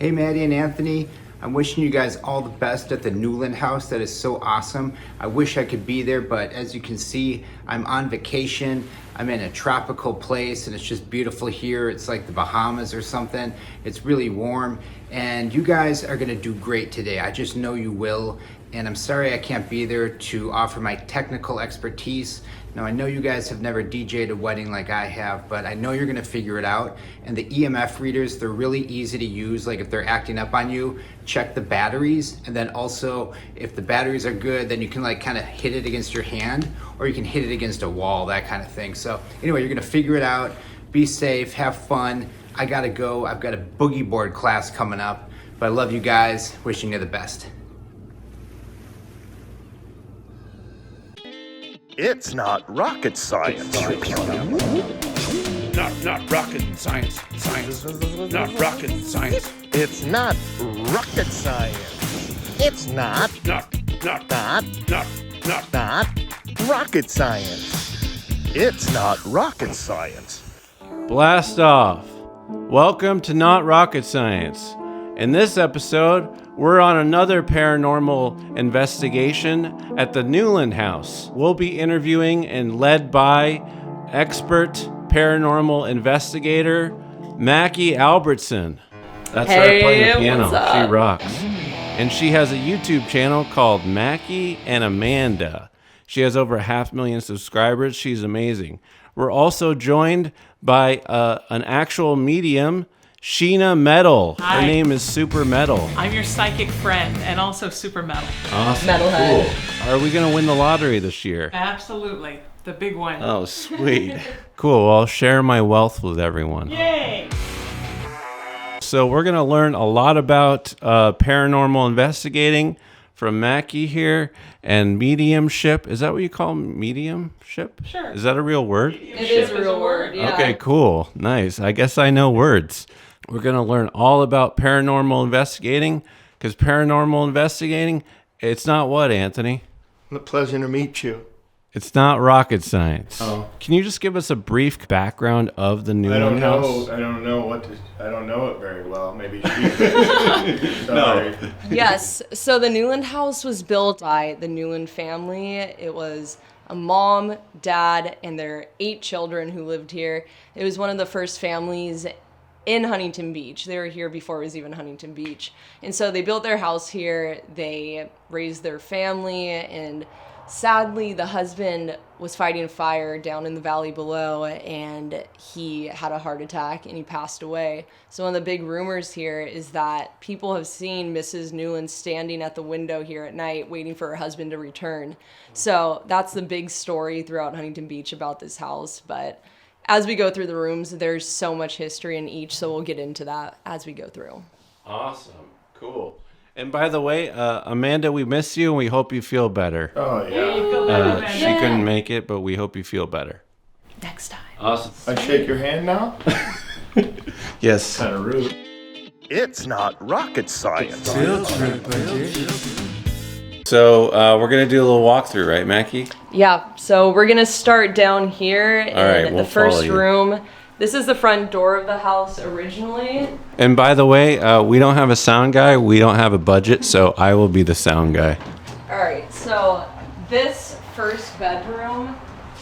Hey, Matty and Anthony. I'm wishing you guys all the best at the Newland House. That is so awesome. I wish I could be there, but as you can see, I'm on vacation. I'm in a tropical place and it's just beautiful here. It's like the Bahamas or something. It's really warm and you guys are gonna do great today. I just know you will. And I'm sorry I can't be there to offer my technical expertise. Now I know you guys have never DJ'd a wedding like I have, but I know you're gonna figure it out. And the EMF readers, they're really easy to use. Like if they're acting up on you, check the batteries. And then also if the batteries are good, then you can like kind of hit it against your hand or you can hit it against a wall, that kind of thing. So anyway, you're gonna figure it out, be safe, have fun. I gotta go, I've got a boogie board class coming up, but I love you guys, wishing you the best. It's not rocket science. Not rocket science. Not rocket science. It's not rocket science. It's not rocket science. It's not rocket science. Blast off. Welcome to Not Rocket Science. In this episode, we're on another paranormal investigation at the Newland House. We'll be interviewing and led by expert paranormal investigator Mackie Alberston. That's her playing the piano. She rocks. And she has a YouTube channel called Mackie and Amanda. She has over 500,000 subscribers. She's amazing. We're also joined by an actual medium, Sheena Metal. Hi. Her name is Super Metal. I'm your psychic friend and also super metal. Awesome. Metalhead. Cool. Are we going to win the lottery this year? Absolutely. The big one. Oh, sweet. Cool. Well, I'll share my wealth with everyone. Yay! So we're going to learn a lot about paranormal investigating from Mackie here and mediumship. Is that what you call mediumship? Sure. Is that a real word? It is a real word, yeah. Okay, cool. Nice. I guess I know words. We're going to learn all about paranormal investigating because paranormal investigating, it's not what, Anthony? A pleasure to meet you. It's not rocket science. Oh. Can you just give us a brief background of the Newland House? I don't know it very well. Maybe she could. Sorry. Yes, so the Newland House was built by the Newland family. It was a mom, dad, and their 8 children who lived here. It was one of the first families in Huntington Beach. They were here before it was even Huntington Beach. And so they built their house here, they raised their family, and sadly the husband was fighting a fire down in the valley below and he had a heart attack and he passed away. So one of the big rumors here is that people have seen Mrs. Newland standing at the window here at night waiting for her husband to return. So that's the big story throughout Huntington Beach about this house. But as we go through the rooms, there's so much history in each, so we'll get into that as we go through. Awesome. Cool. And by the way, Amanda, we miss you and we hope you feel better. Oh, yeah. She couldn't make it, but we hope you feel better. Next time. Awesome. I shake your hand now? Yes. Kind of rude. It's not rocket science. So we're going to do a little walkthrough, right, Mackie? Yeah, so we're gonna start down here in right, we'll the first follow you. room. This is the front door of the house originally. And by the way, we don't have a sound guy. We don't have a budget, so I will be the sound guy. All right, so this first bedroom,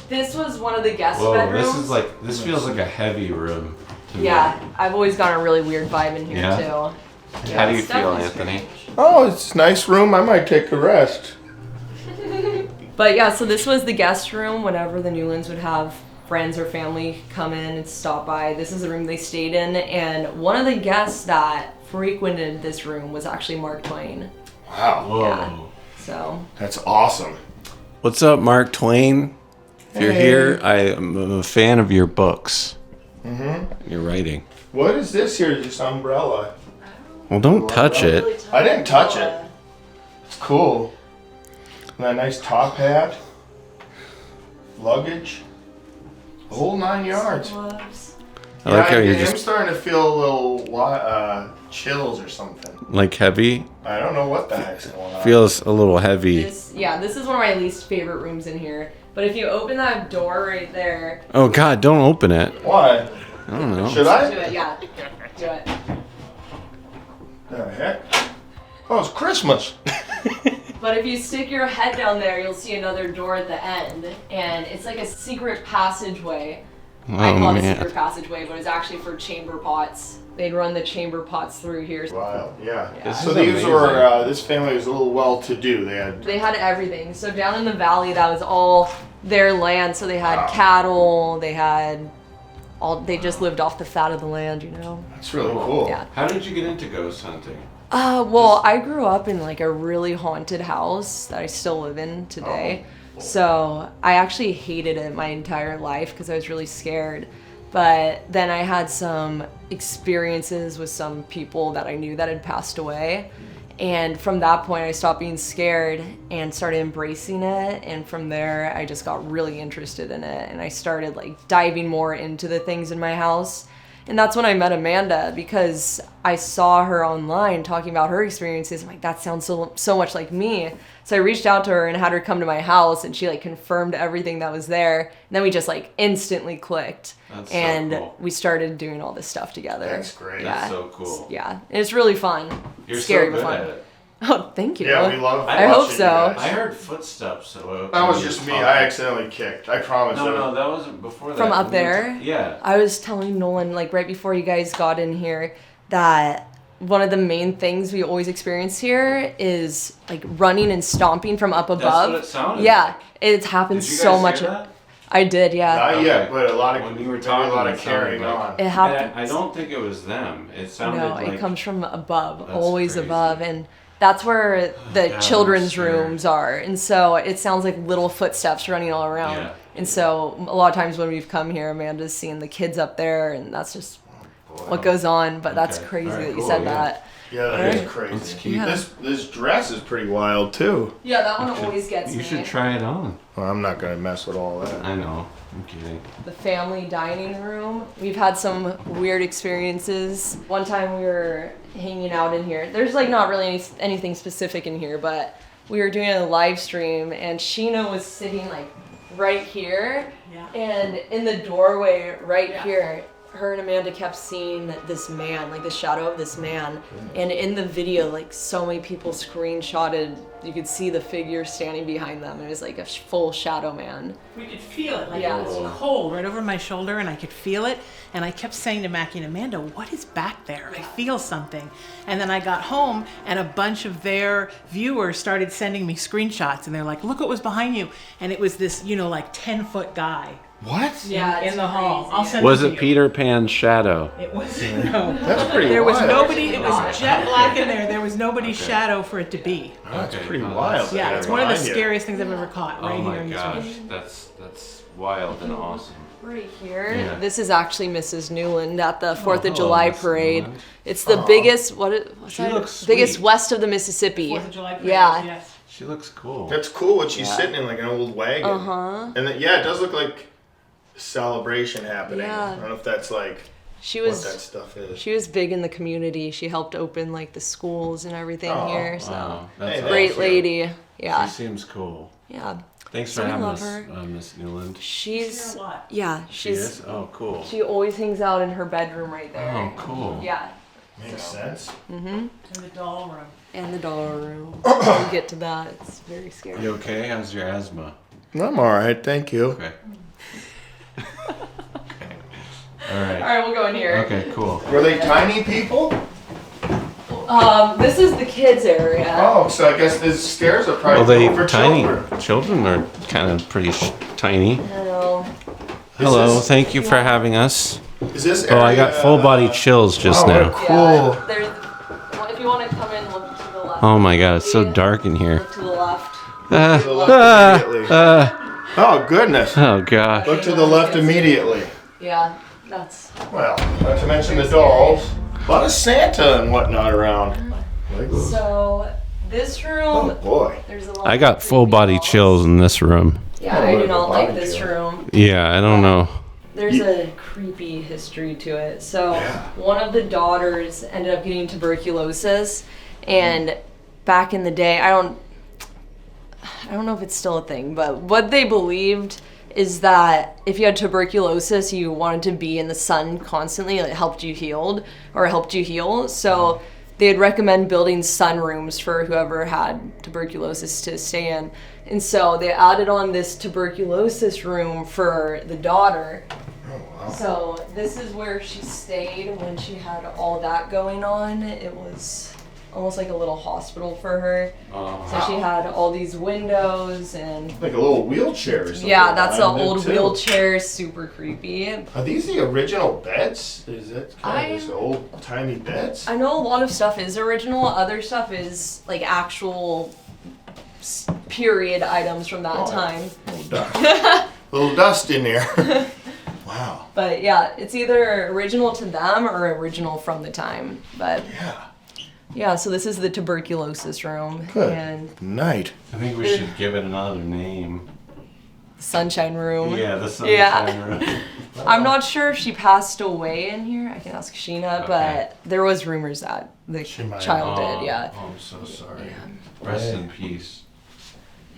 this was one of the guest bedrooms. this feels like a heavy room to me. Yeah, I've always gotten a really weird vibe in here Yeah? too. How do you It's feel, definitely Anthony? strange. Oh, it's a nice room. I might take a rest. But yeah, so this was the guest room whenever the Newlands would have friends or family come in and stop by. This is the room they stayed in, and one of the guests that frequented this room was actually Mark Twain. Wow. Whoa. Yeah. So That's awesome. What's up, Mark Twain? If you're Hey. here, I am a fan of your books. Your writing. What is this here? Just umbrella. Well, don't touch it. I didn't touch it. It's cool. And that nice top hat. Luggage. The whole 9 yards. gloves. I like how you're I'm just starting to feel a little chills or something. like heavy. I don't know what the heck's going on. Feels a little heavy. This is one of my least favorite rooms in here. But if you open that door right there, Oh God, don't open it. Why? I don't know. Should do I? it, yeah, do it. The heck? Oh, it's Christmas. But if you stick your head down there, you'll see another door at the end, and it's like a secret passageway. I call it a secret passageway, but it's actually for chamber pots. They'd run the chamber pots through here. Wow, yeah. This So is these amazing. were, this family was a little well-to-do. They had everything. So down in the valley, that was all their land. So they had cattle, they just lived off the fat of the land, you know? That's really cool. Yeah. How did you get into ghost hunting? Well, I grew up in like a really haunted house that I still live in today. So I actually hated it my entire life because I was really scared. But then I had some experiences with some people that I knew that had passed away. And from that point, I stopped being scared and started embracing it. And from there, I just got really interested in it. And I started like diving more into the things in my house. And that's when I met Amanda, because I saw her online talking about her experiences. I'm like, that sounds so much like me. So I reached out to her and had her come to my house, and she like confirmed everything that was there. And then we just like instantly clicked. That's and so cool. we started doing all this stuff together. That's great. Yeah. That's so cool. Yeah, and it's really fun. You're Scary so but good fun. at it. Oh, thank you. Yeah, we love I hope watching so. you I guys. heard footsteps. That was just me. I accidentally kicked. I promise. No, that wasn't before that. From up there? Yeah. I was telling Nolan, like right before you guys got in here, that one of the main things we always experience here is like running and stomping from up above. That's what it sounded Yeah, like. it happens Did you so guys much. hear that? I did, yeah. Not yet, but a lot of When you were maybe talking, a lot it of sounded carrying like- on. It happens. I don't think it was them. It sounded No, like it comes from above, That's always crazy. above, and that's where the God, I'm children's scared. rooms are. And so it sounds like little footsteps running all around. Yeah. And so a lot of times when we've come here, Amanda's seeing the kids up there, and that's just what goes on. But that's Okay. crazy All right, that you cool, said yeah. that. Yeah, that Right. is crazy. That's cute. Yeah. This dress is pretty wild too. Yeah, that one always gets You me. should try it on. Well, I'm not gonna mess with all that. I know. I'm kidding. The family dining room. We've had some weird experiences. One time we were hanging out in here. There's like not really anything specific in here, but we were doing a live stream and Sheena was sitting like right here. Yeah. And in the doorway right Yeah. here, her and Amanda kept seeing this man, like the shadow of this man. And in the video, like so many people screenshotted, you could see the figure standing behind them. It was like a full shadow man. We could feel it, like Yeah. it was cold right over my shoulder, and I could feel it. And I kept saying to Mackie and Amanda, "What is back there? I feel something." And then I got home, and a bunch of their viewers started sending me screenshots, and they're like, "Look what was behind you!" And it was this, like 10-foot guy What? in the hall. I'll send Was it it to you. Peter Pan's shadow? It was no. That's pretty There was wild. nobody. It was jet black in there. There was nobody's shadow for it to be. That's pretty Oh, wild. Yeah, it's one of the Behind you. scariest things I've ever caught. Oh Right my here in this gosh, room. that's wild and awesome. Right here. Yeah. This is actually Mrs. Newland at the 4th hello, of July Miss parade. Newland. It's the biggest, what's She that? looks Biggest sweet. west of the Mississippi. 4th of July parade, Yeah. yes. She looks cool. That's cool when she's sitting in like an old wagon. Uh-huh. And then, yeah, it does look like a celebration happening. Yeah. I don't know if that's like She what was that stuff is. she was big in the community. She helped open like the schools and everything Oh, here. So Wow, that's Hey, awesome. great Thank you. lady. Yeah. She seems cool. Yeah. Thanks So for we having love us, her. Miss Newland. She's Here a lot. yeah, She she's is? Oh, cool. she always hangs out in her bedroom right there. Oh, cool. Yeah. Makes sense. In the doll room. And the doll room. We'll get to that. It's very scary. You okay? How's your asthma? I'm all right, thank you. Okay. All right. All right, we'll go in here. Okay, cool. Were they tiny people? This is the kids area. Oh, so I guess the stairs are probably Well, they for tiny. children. Children are kind of pretty tiny. Hello. Hello, this- thank you for having us. Is this Oh, I got area, full body chills just oh, now. what cool. Yeah, there's, well, if you want to come in, look to the left. Oh my god, it's so dark in here. Look to the left. To the left immediately. Oh, goodness. Oh gosh. Look to the left immediately. Yeah, that's. Well, not to mention the dolls. A lot of Santa and whatnot around. So this room, Oh, boy. there's a lot. I of got full creepy body dolls. chills in this room. Yeah, Oh, I do what not a like body this chill. room. Yeah, I don't know. There's a creepy history to it. So one of the daughters ended up getting tuberculosis, and back in the day, I don't know if it's still a thing, but what they believed is that if you had tuberculosis, you wanted to be in the sun constantly. It helped you heal. So they'd recommend building sunrooms for whoever had tuberculosis to stay in. And so they added on this tuberculosis room for the daughter. Oh, wow. So this is where she stayed when she had all that going on. It was almost like a little hospital for her. So she had all these windows and Like a little wheelchair or something. yeah, that's an behind it, old too. wheelchair, super creepy. Are these the original beds? Is it kind of I- those old timey beds? I know a lot of stuff is original, other stuff is like actual period items from that time. Little dust. Little dust in there. Wow. But yeah, it's either original to them or original from the time. But Yeah. yeah, so this is the tuberculosis room. Good And night. I think we should give it another name. sunshine room. Yeah, the sunshine Yeah. room. I'm not sure if she passed away in here. I can ask Sheena, Okay. but there was rumors that the She might child Oh, did, yeah. Oh, I'm so sorry. Rest in peace.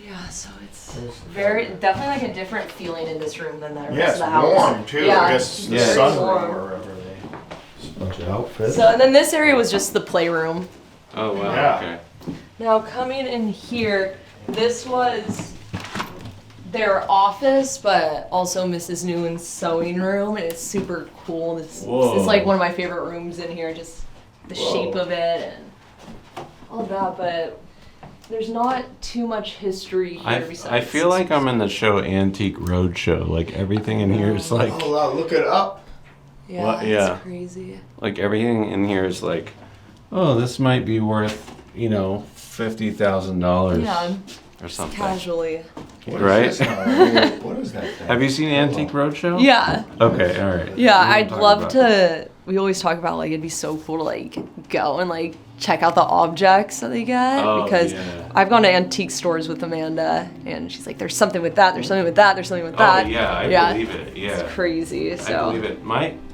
Yeah, so it's very, definitely like a different feeling in this room than the rest Yeah, of it's the house. warm too. Yeah, I guess the very sunroom warm. or wherever they. Just a bunch of outfits. So, and then this area was just the playroom. Oh, wow. Yeah. Okay. Now coming in here, this was their office, but also Mrs. Newland's sewing room, and it's super cool. It's Whoa. like one of my favorite rooms in here, just the Whoa. shape of it and all that. But there's not too much history here I besides. feel like I'm in the show Antique Roadshow. Like everything in here is like Oh, wow, look it up. yeah, What- yeah. it's crazy. like everything in here is like, oh, this might be worth, you know, $50,000 Yeah, or something. casually. What is Right? this now? What is that thing? Have you seen Antique Roadshow? Yeah, Okay, all right. yeah. We can I'd talk love about to. We always talk about like it'd be so cool to like go and like check out the objects that they get Oh, because yeah. I've gone to antique stores with Amanda and she's like, "There's something with that. There's something with that. There's something with that." Oh yeah, I believe it. Yeah, It's crazy. I So believe it.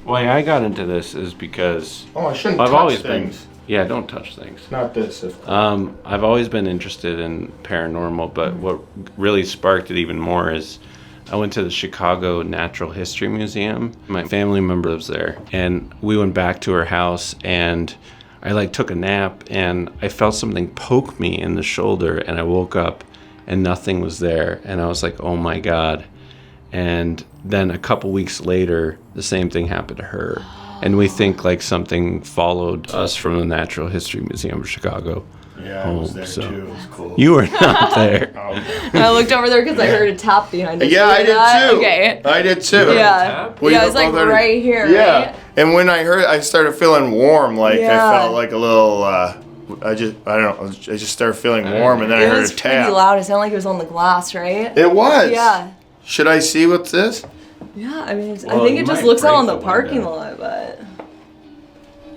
Why I got into this is because Oh, I shouldn't I've touch always things. been. Yeah, don't touch things. Not this. If I've always been interested in paranormal, but what really sparked it even more is I went to the Chicago Natural History Museum. My family member lives there, and we went back to her house, and I like took a nap, and I felt something poke me in the shoulder, and I woke up, and nothing was there, and I was like, oh my God. And then a couple weeks later, the same thing happened to her. And we think like something followed us from the Natural History Museum of Chicago. yeah, I was Oh, there so- too. It was cool. You were not there. I looked over there because I heard a tap behind us. Yeah, I did that? too. Okay. I did too. Yeah. Well, Yeah, you it's like both heard it. right here. Yeah, Right? and when I heard, I started feeling warm. Like Yeah. I felt like a little. I don't know. I just started feeling warm, and then I It heard was a pretty tap. loud. It sounded like it was on the glass, right? It was. Yeah. Should I see what's this? Yeah, I mean, I Well, think you it just might looks out break on the the parking window. lot, but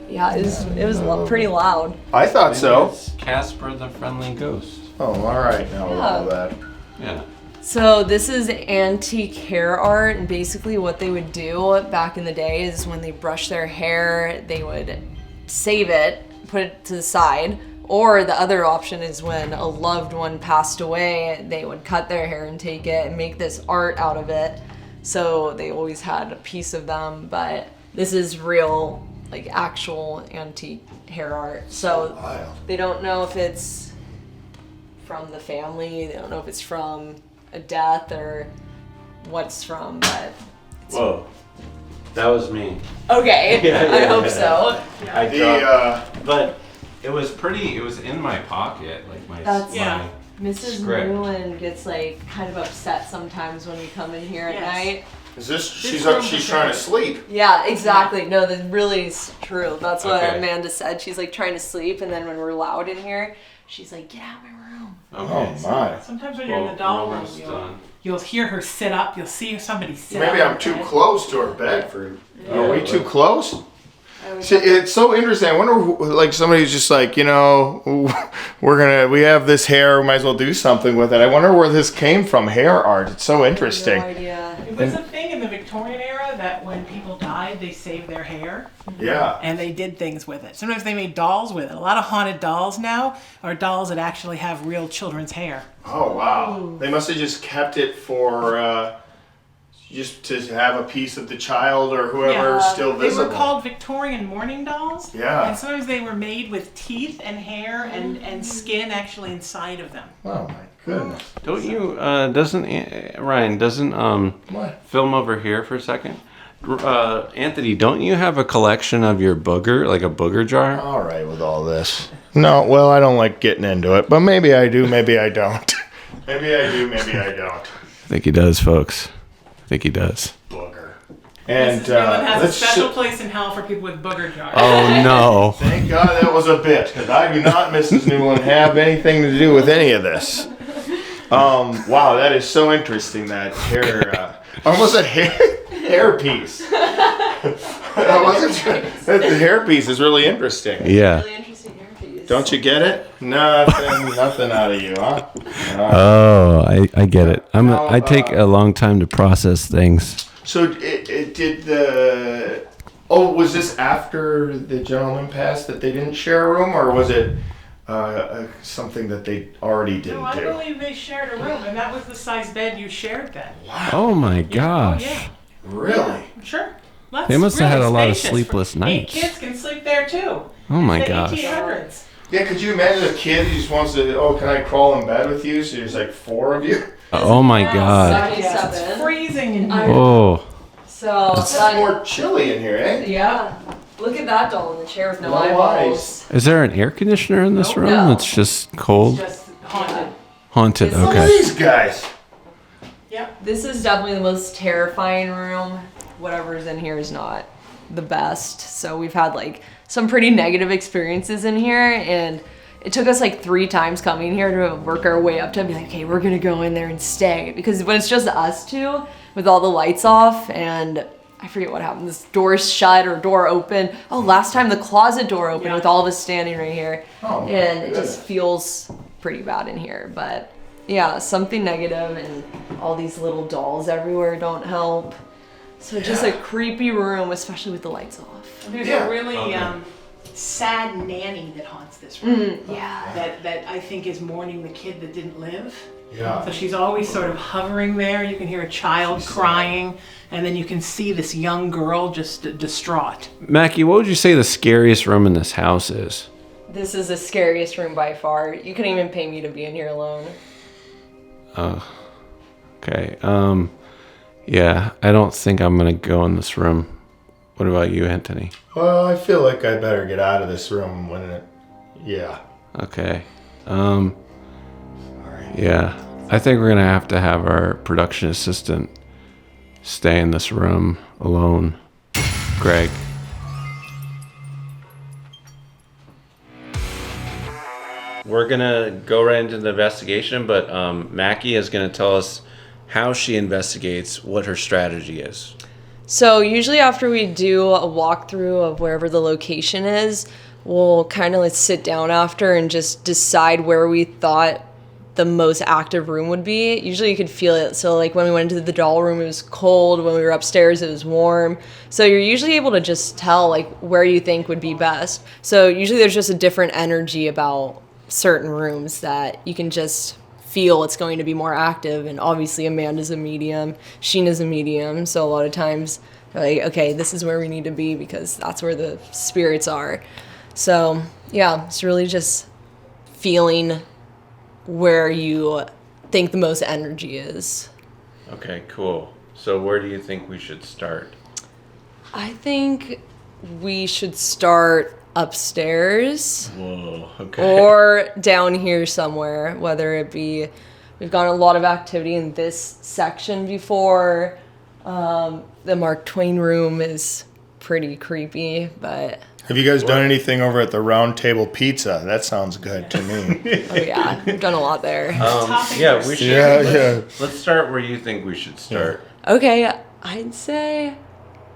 yeah, it was pretty loud. I thought so. It's Casper the Friendly Ghost. Oh, all right. Now Yeah. all that. Yeah. So this is antique hair art, and basically what they would do back in the day is when they brush their hair, they would save it, put it to the side, or the other option is when a loved one passed away, they would cut their hair and take it and make this art out of it. So they always had a piece of them, but this is real, like actual antique hair art. So Wild. they don't know if it's from the family, they don't know if it's from a death or what's from, but Whoa. That was me. okay, Yeah, I yeah, hope yeah. so. I The but it was pretty. It was in my pocket, like my. That's- Yeah. Mrs. Script. Newland gets like kind of upset sometimes when we come in here at Yes. night. is this? She's room she's is trying to there. sleep. Yeah, exactly. No, that really is true. That's what Okay. Amanda said. She's like trying to sleep, and then when we're loud in here, she's like, "Get out of my room." Okay. Oh my. Sometimes when you're in Well, the doll we're room, almost you'll, done. you'll hear her sit up. You'll see somebody sit up. Maybe I'm in too bed. close to her bed for. Are we Yeah, too but- close? I always See, it's so interesting. I wonder, like, somebody's just like, you know, we have this hair, we might as well do something with it. I wonder where this came from, hair art. It's so have interesting. no idea. It was a thing in the Victorian era that when people died, they saved their hair Yeah. and they did things with it. Sometimes they made dolls with it. A lot of haunted dolls now are dolls that actually have real children's hair. Oh, wow. They must have just kept it for, just to have a piece of the child or whoever still visible. They were called Victorian mourning dolls. Yeah. And sometimes they were made with teeth and hair and skin actually inside of them. Oh my goodness. Don't you, Ryan, What? film over here for a second? Anthony, don't you have a collection of your booger, like a booger jar? All right with all this. No, well, I don't like getting into it, but maybe I do, maybe I don't. Maybe I do, maybe I don't. I think he does, folks. I think he does. Booger. And Mrs. Newland has a let's special place in hell for people with booger jars. Oh, no. Thank God that was a bit, because I do not, Mrs. Newland, have anything to do with any of this. Wow, that is so interesting. That hair, almost a hair piece. That wasn't the hair piece is really interesting. Yeah. Really interesting hairpiece. Don't you get it? Nothing out of you, huh? Oh, I get it. I take a long time to process things. So it did the. Oh, was this after the gentleman passed that they didn't share a room, or was it something that they already didn't No, I do? believe they shared a room, and that was the size bed you shared then. Oh my gosh. Oh, yeah. Really? Sure. That's They must have had really a lot of spacious. sleepless 8 nights. kids can sleep there too. Oh my The gosh. 1800s. Yeah, could you imagine a kid who just wants to, oh, can I crawl in bed with you? So there's like 4 of you? Oh my god. Yes, it's freezing in here. Oh. So It's more chilly in here, eh? yeah. Look at that doll in the chair with no No eyeballs. Is there an air conditioner in this Nope. room? No. It's just cold? Just haunted. Haunted, Look at okay. these guys. Yep. This is definitely the most terrifying room. Whatever's in here is not the best. So we've had like some pretty negative experiences in here, and it took us like 3 times coming here to work our way up to be like, okay, we're gonna go in there and stay. Because when it's just us two with all the lights off, and I forget what happened, this door's shut or door open. Oh, last time the closet door opened Yeah. with all of us standing right here. Oh, my And it goodness. just feels pretty bad in here. But yeah, something negative, and all these little dolls everywhere don't help. So just a creepy room, especially with the lights off. There's Yeah. a really sad nanny that haunts this room. Yeah. That I think is mourning the kid that didn't live. Yeah. So she's always sort of hovering there. You can hear a child crying, and then you can see this young girl just distraught. Mackie, what would you say the scariest room in this house is? This is the scariest room by far. You couldn't even pay me to be in here alone. Okay. Yeah, I don't think I'm gonna go in this room. What about you, Anthony? Well, I feel like I better get out of this room when it. Yeah. Okay. Yeah. I think we're gonna have to have our production assistant stay in this room alone. Greg. We're gonna go right into the investigation, but Mackie is gonna tell us how she investigates, what her strategy is. So usually after we do a walkthrough of wherever the location is, we'll kind of like sit down after and just decide where we thought the most active room would be. Usually you could feel it. So like when we went into the doll room, it was cold. When we were upstairs, it was warm. So you're usually able to just tell like where you think would be best. So usually there's just a different energy about certain rooms that you can just feel it's going to be more active. And obviously Amanda's a medium, Sheena's a medium. So a lot of times they're like, okay, this is where we need to be because that's where the spirits are. So yeah, it's really just feeling where you think the most energy is. Okay, cool. So where do you think we should start? I think we should start upstairs Whoa, okay. or down here somewhere, whether it be, we've got a lot of activity in this section before. The Mark Twain room is pretty creepy, but Have you guys done anything over at the Round Table Pizza? That sounds good to me. oh yeah, we've done a lot there. Yeah, we should. Yeah. Let's start where you think we should start. Okay, I'd say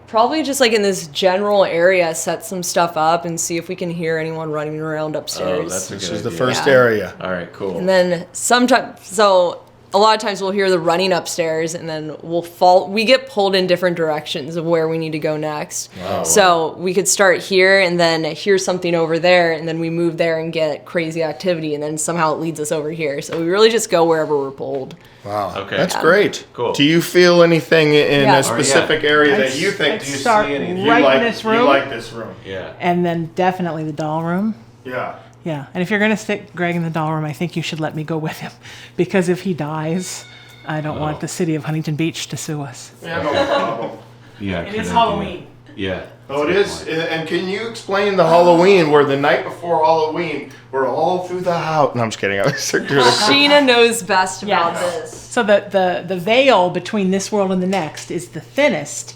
probably just like in this general area, set some stuff up and see if we can hear anyone running around upstairs. Oh, that's a good This is the idea. first Yeah. area. All right, cool. And then sometimes, so a lot of times we'll hear the running upstairs, and then we get pulled in different directions of where we need to go next. Wow. So we could start here and then hear something over there, and then we move there and get crazy activity, and then somehow it leads us over here. So we really just go wherever we're pulled. Wow. Okay. That's great. Cool. Do you feel anything in Yeah. a specific area that you think? I'd Do you start see anything? right you like, in this room. You like this room? Yeah. And then definitely the doll room. Yeah. Yeah, and if you're going to stick Greg in the doll room, I think you should let me go with him. Because if he dies, I don't want the city of Huntington Beach to sue us. Yeah, no problem. Yeah. It is Halloween. Yeah. Oh, it is. And can you explain the Halloween where the night before Halloween, we're all through the house? No, I'm just kidding. I was Sheena knows best about Yes. this. So the veil between this world and the next is the thinnest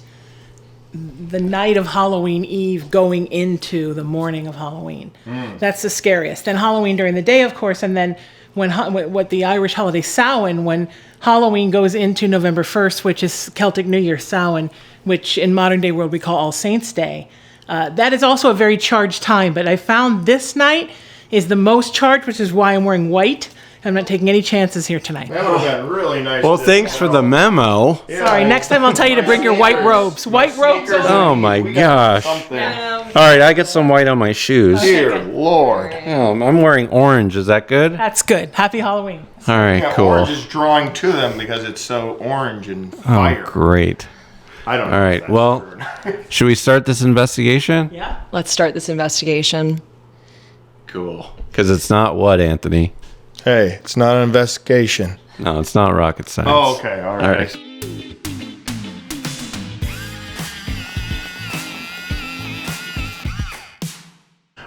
the night of Halloween Eve going into the morning of Halloween. That's the scariest. Then Halloween during the day, of course, and then what the Irish holiday Samhain, when Halloween goes into November 1st, which is Celtic New Year Samhain, which in modern day world we call All Saints Day. That is also a very charged time, but I found this night is the most charged, which is why I'm wearing white. I'm not taking any chances here tonight. That would have been really nice. Well, thanks for the memo. Sorry, next time I'll tell you to bring your white robes. White robes are... Oh my gosh. All right, I get some white on my shoes. Dear Lord. Oh, I'm wearing orange. Is that good? That's good. Happy Halloween. All right, Yeah, cool. orange is drawing to them because it's so orange and Oh, fire. great. I don't know. All if right, that's well, true. should we start this investigation? Yeah. Let's start this investigation. Cool. Because it's not what, Anthony? Hey, it's not an investigation. No, it's not rocket science. Oh, okay. All right. All right.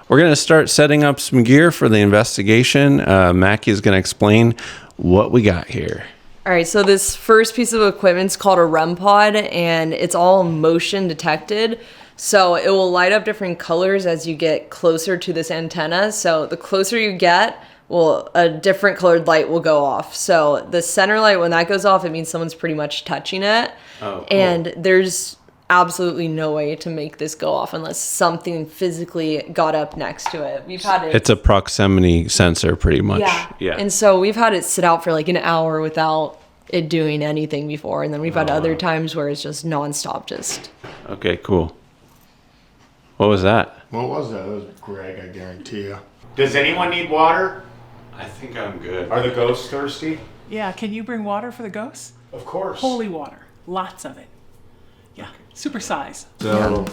We're going to start setting up some gear for the investigation. Mackie is going to explain what we got here. All right, so this first piece of equipment is called a REM pod, and it's all motion detected. So it will light up different colors as you get closer to this antenna. So the closer you get, well, a different colored light will go off. So the center light, when that goes off, it means someone's pretty much touching it. Oh, cool. And there's absolutely no way to make this go off unless something physically got up next to it. We've had it. It's a proximity sensor, pretty much. Yeah. And so we've had it sit out for like an hour without it doing anything before. And then we've had other times where it's just nonstop, just. Okay, cool. What was that? What was that? It was Greg, I guarantee you. Does anyone need water? I think I'm good. Are the ghosts thirsty? Yeah, can you bring water for the ghosts? Of course. Holy water. Lots of it. Yeah, super size. So,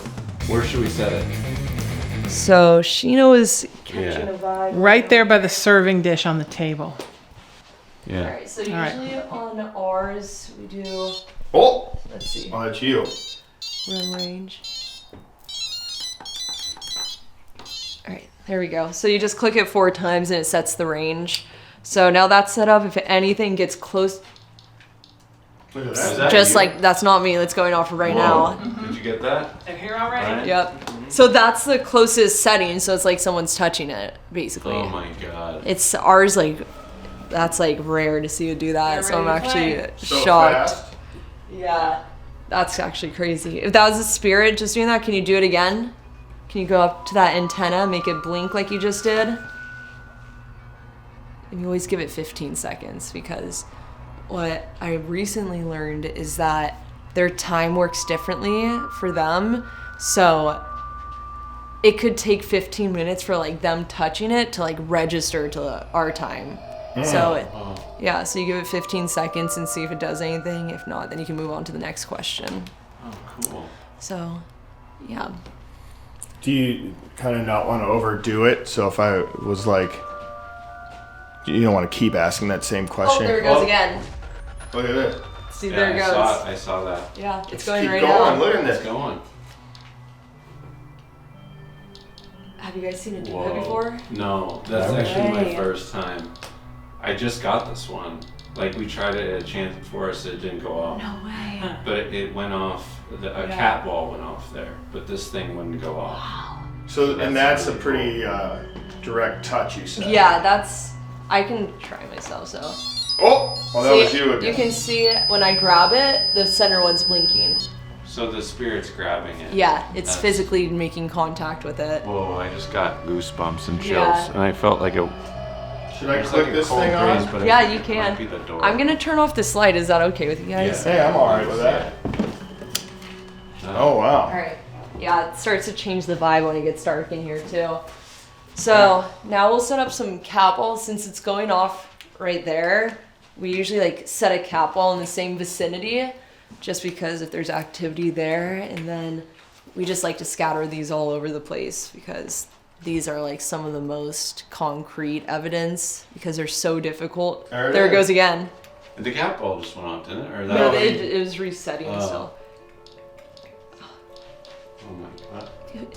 where should we set it? So Sheena was catching Yeah. a vibe. Right there by the serving dish on the table. Yeah. Alright, so right. usually on ours we do, Oh! let's see, Oh, that's you. run range. Alright, there we go. So you just click it 4 times and it sets the range. So now that's set up. If anything gets close, Look at Is that. that just you? like that's not me, that's going off right now. Did you get that? And here already? Right. Yep. So that's the closest setting, so it's like someone's touching it, basically. Oh my god. It's ours, like, that's like rare to see you do that, They're so I'm ready to actually play. So shocked. fast. Yeah, that's actually crazy. If that was a spirit just doing that, can you do it again? Can you go up to that antenna, make it blink like you just did? And you always give it 15 seconds because what I recently learned is that their time works differently for them. So it could take 15 minutes for like them touching it to like register to our time. So yeah, so you give it 15 seconds and see if it does anything. If not, then you can move on to the next question. Oh, cool. So yeah. Do you kind of not want to overdo it? So if I was like, you don't want to keep asking that same Oh, question. there it goes again. Look at this. See, there it goes. I saw that. Yeah, it's going Keep right going. now. Look at It's this. going. Have you guys seen it do Whoa. that before? No, that's No actually my way. first time. I just got this one. Like, we tried it at a chance before us, it didn't go off. No way. But it went off, a Yeah. cat ball went off there, but this thing wouldn't go off. So, and That's that's a really pretty direct touch, you said. Yeah, that's. I can try myself. So. Oh, well, that was you again. You can see it when I grab it. The center one's blinking. So the spirit's grabbing it. Yeah, it's That's- physically making contact with it. Whoa, I just got goosebumps and chills. Yeah. And I felt like it Should I There's click like a this cold thing breeze, on? but I Yeah, think you it can. might be the door. I'm gonna turn off this light. Is that okay with you guys? Hey, I'm alright with that. Oh, wow. Alright. Yeah, it starts to change the vibe when it gets dark in here too. So now we'll set up some cap walls since it's going off right there. We usually like set a cap wall in the same vicinity just because if there's activity there, and then we just like to scatter these all over the place because these are like some of the most concrete evidence because they're so difficult. There it goes again. The cap wall just went off, didn't it? Or that No, was- it was resetting still. Oh my god.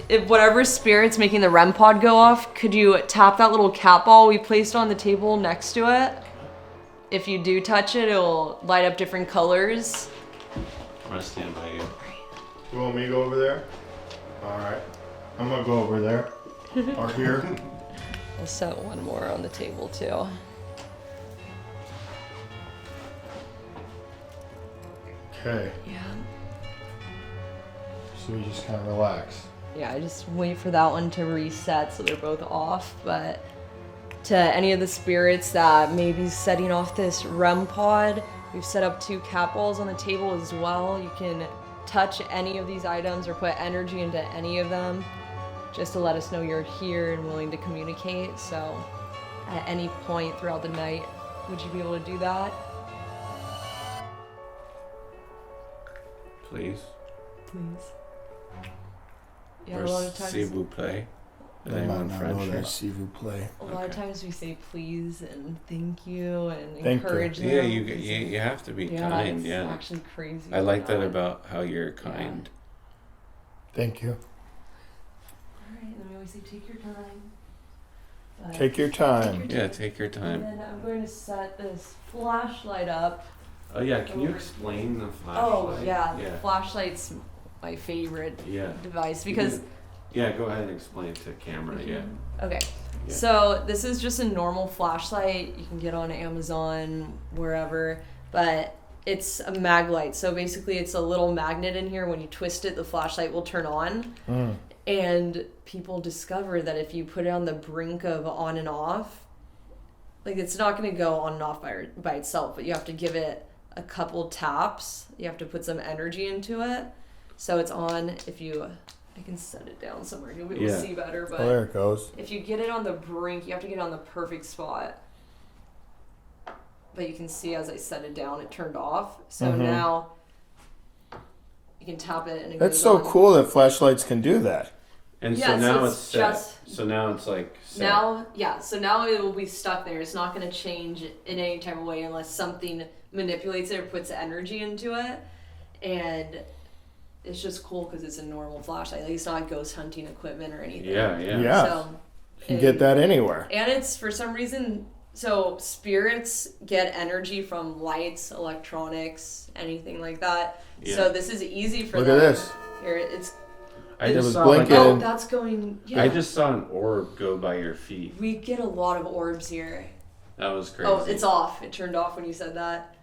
If whatever spirit's making the REM pod go off, could you tap that little cap ball we placed on the table next to it? If you do touch it, it'll light up different colors. I'm gonna stand by you. You want me to go over there? Alright. I'm gonna go over there. Or here. I'll set one more on the table too. Okay. Yeah. So we just kind of relax. Yeah, I just wait for that one to reset so they're both off. But to any of the spirits that may be setting off this REM pod, we've set up 2 cap walls on the table as well. You can touch any of these items or put energy into any of them just to let us know you're here and willing to communicate. So at any point throughout the night, would you be able to do that? Please. Please. Yeah, Or a lot of times. s'il vous plaît. Is anyone French? s'il vous plaît. A lot of times we say please and thank you and Thank you. encourage them. Yeah, you have to be yeah, kind. it's Yeah. actually crazy. I like that about how you're kind. Thank you. Alright, then we always say take your time. But Take your time. Yeah, take your And time. then I'm going to set this flashlight up. Oh yeah, can you explain the flashlight? Oh yeah, the Yeah. flashlight's my favorite Yeah. device because Yeah, go ahead and explain to camera. Yeah. okay. Yeah. So this is just a normal flashlight you can get on Amazon, wherever, but it's a mag light. So basically it's a little magnet in here. When you twist it, the flashlight will turn on. And people discover that if you put it on the brink of on and off, like it's not going to go on and off by itself, but you have to give it a couple taps. You have to put some energy into it. So it's on. If you, I can set it down somewhere. You'll be able to see better. But Oh, there it goes. if you get it on the brink, you have to get it on the perfect spot. But you can see as I set it down, it turned off. So now you can tap it and it That's goes so on. cool that flashlights can do that. And Yeah, so now so it's it's set. just- So now it's like set. Now, yeah, so now it will be stuck there. It's not going to change in any type of way unless something manipulates it or puts energy into it. And it's just cool because it's a normal flashlight. Like, it's not ghost hunting equipment or anything. Yeah, yeah. Yeah. So, You can get that anywhere. and it's, for some reason, so spirits get energy from lights, electronics, anything like that. Yeah. So this is easy for Look them. at this. Here, it's, I It just was saw blinking. oh, And- that's going, yeah. I just saw an orb go by your feet. We get a lot of orbs here. That was crazy. Oh, it's off. It turned off when you said that.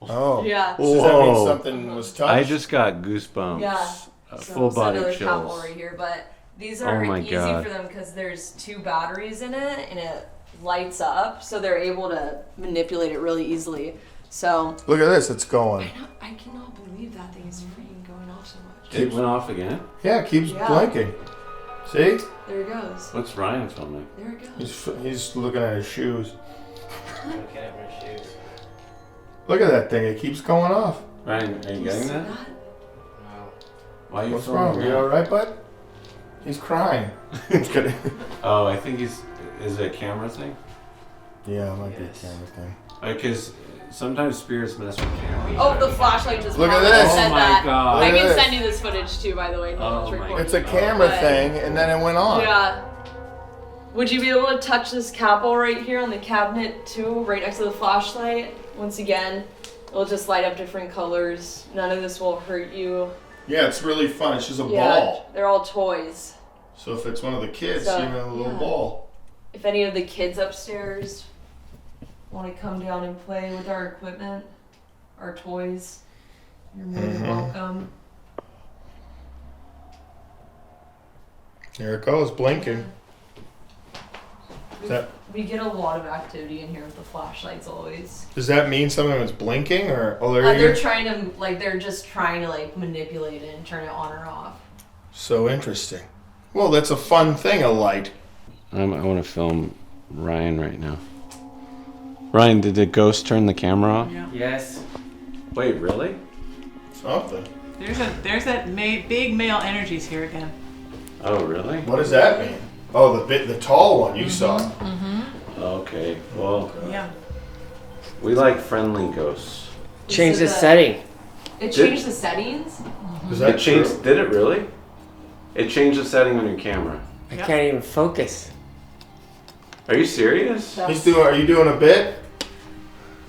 Oh. Yeah. Does that mean Whoa. something was touched? I just got goosebumps. Yeah. Full So body another chills. cap right here, but these are Oh my easy God. for them because there's 2 batteries in it and it lights up, so they're able to manipulate it really easily. So Look at this. It's going. I cannot believe that thing is freaking going off so much. It went off again? Yeah, it keeps Yeah. blinking. See? There it goes. What's Ryan filming? There it goes. He's looking at his shoes. Look at that thing. It keeps going off. Ryan, are you getting See that? Why are you What's filming wrong? that? You all right, bud? He's crying. I'm just kidding. Oh, I think is it a camera thing? Yeah, it might be Yes. a camera thing. Because sometimes spirits mess with cameras. Oh, the flashlight just Look at popped. this. Said Oh my that. God. I Look at can this. send you this footage too, by the way. Oh It's my recorded. It's a camera But- thing, and then it went on. Yeah. Would you be able to touch this capel right here on the cabinet too, right next to the flashlight? Once again, it'll just light up different colors. None of this will hurt you. Yeah, it's really fun. It's just a Yeah, ball. they're all toys. So if it's one of the kids, So, you know, a little yeah. ball. If any of the kids upstairs want to come down and play with our equipment, our toys, you're more than welcome. There it goes, blinking. We get a lot of activity in here with the flashlights always. Does that mean something was blinking or? Oh, there They're you. trying to they're just trying to manipulate it and turn it on or off. So interesting. Well, that's a fun thing, a light. I want to film Ryan right now. Ryan, did the ghost turn the camera off? Yeah. Yes. Wait, really? Something. There's that big male energies here again. Oh, really? What does that mean? Oh, the tall one you saw. Okay, well, Yeah. we like friendly ghosts. Change the So setting. It changed the settings. Is that It changed, true? did it really? It changed the setting on your camera. I Yep. can't even focus. Are you serious? Are you doing a bit?